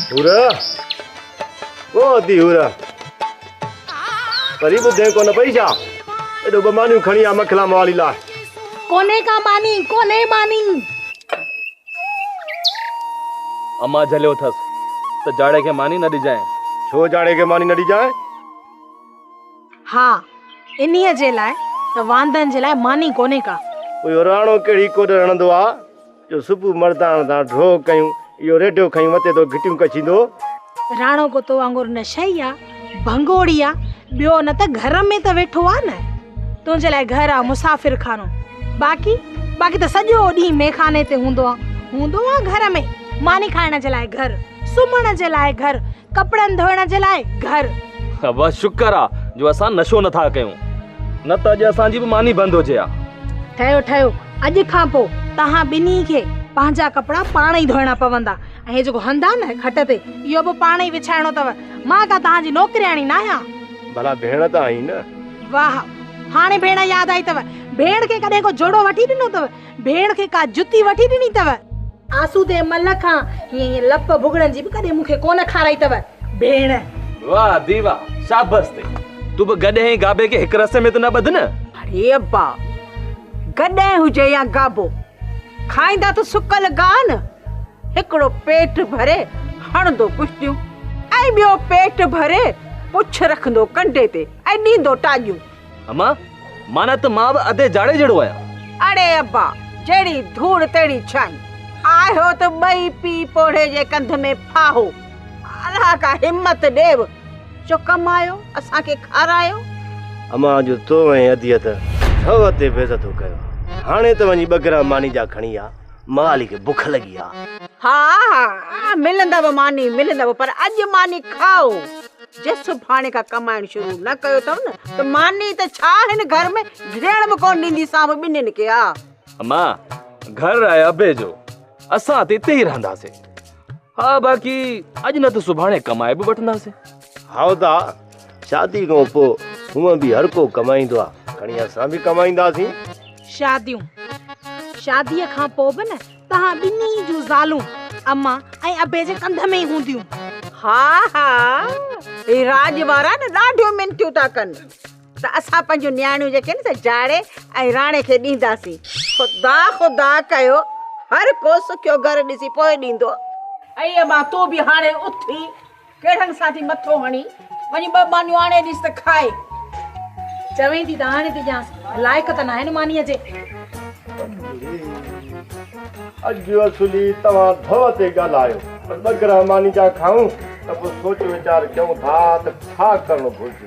हुरा वो दी हुरा परी बुधे को न पैसा एडो बमानी खणी आ मखला वाली ला कोने मानी अम्मा झलियो थस तो जाड़े के मानी न दी जाए। छो जाड़े के मानी न दी जाए? हाँ इन्हीअ जे लाइ त वांदन जे लाइ मानी कोने का। ओ राणो केड़ी कोड रणंदो आ जो सुबह मर्दान दा ढो कयूं यो रेडियो खई मते तो घिटियूं कचिंदो। राणो को तो वांगुर न शई आ भंगोड़ी आ बियो न त घर में त वेठो आ न तुंहिंजे लाइ घर आ मुसाफ़िर खानो बाकी त सॼो ॾींहुं मेखाने ते हूंदो आ घर में मानी खाइण जे लाइ घर सुम्हण जे लाइ घर कपड़न धोइण जे लाइ घर। बस शुक्र आ जो असां नशो नथा कयूं न त अॼु असांजी बि मानी बंदि हुजे आ। ठहियो अॼु खां पोइ तव्हां ॿिन्ही खे पंहिंजा कपिड़ा पाण ई धोइणा पवंदा ऐं जेको हंधा न खट ते इहो बि पाण ई विछाइणो अथव। मां का तव्हांजी नौकरियाणी न आहियां। भला भेण त आई न। वाह हाणे भेण यादि आई अथव। भेण खे कॾहिं को जोड़ो वठी ॾिनो अथव? भेण खे का जुती वठी ॾिनी अथव? आसूदे मल खां हीअं लप भुगड़न जी बि कॾहिं मूंखे कोन खाराई अथव भेण। वाह दीवा शाबाश ते तू बि गॾे गाबे के हिक रस्ते में त न ॿध न। अरे अब्बा गॾे हुजे या गाबो खाईंदा तो सुकल गान हिकड़ो पेट भरे हणदो पुछदियूं ऐं ॿियो पेट भरे पुछ रखंदो कंडे ते ऐं ॾींदो टाॼियूं। अम्मा माना त मां बि अधे जाड़े जहिड़ो आहियां। अरे अब्बा जहिड़ी धूड़ तेड़ी छाई आयो त ॿई पी पोड़े जे कंध में फाहो अल्लाह का हिम्मत ॾेव जो कमायो असांखे खारायो। अम्मा जो तो ऐं अदियत छव ते बेइज्जतो कयो हाणे त वञी बगरा मानी जा खणी आ माली के भुख लगी आ। हाँ मिलंदव मानी मिलंदव पर अॼु मानी खाओ जे सुभाणे का कमाइण शुरू न कयो अथव न त मानी त छा हिन घर में ॾियण बि कोन ॾींदी साम ॿिन्हिनि खे। आ अम्मा घर आहे अबे जो असां त हिते ई रहंदासीं। हा बाक़ी अॼु न त सुभाणे कमाए बि वठंदासीं। हाउ दा शादी खां पोइ हूअं बि हर को कमाईंदो आ खणी असां बि कमाईंदासीं। शादीअ खां पोइ बि न तव्हां ॿिन्ही जूं ज़ालूं अम्मा ऐं अबे जे कंध में ई हूंदियूं। हा हे राज वारा न ॾाढियूं मिनतियूं था कनि त असां पंहिंजूं न्याणियूं जेके न त जाड़े ऐं राणे खे ॾींदासीं। ख़ुदा कयो हर को सुखियो घर ॾिसी पोइ ॾींदो। ऐं मां तो बि हाणे उथी कहिड़नि सां थी मथो हणी वञी ॿ मानियूं आणे ॾिस त खाए। चवें थी त हाणे थी ॼांसि लाइक़ त न आहिनि मानीअ जे। अॼु असुली तव्हां धव ते ॻाल्हायो पर बगरा मानी जा खाऊं त पोइ सोच वीचार कयूं था त छा करणो घुरिजे।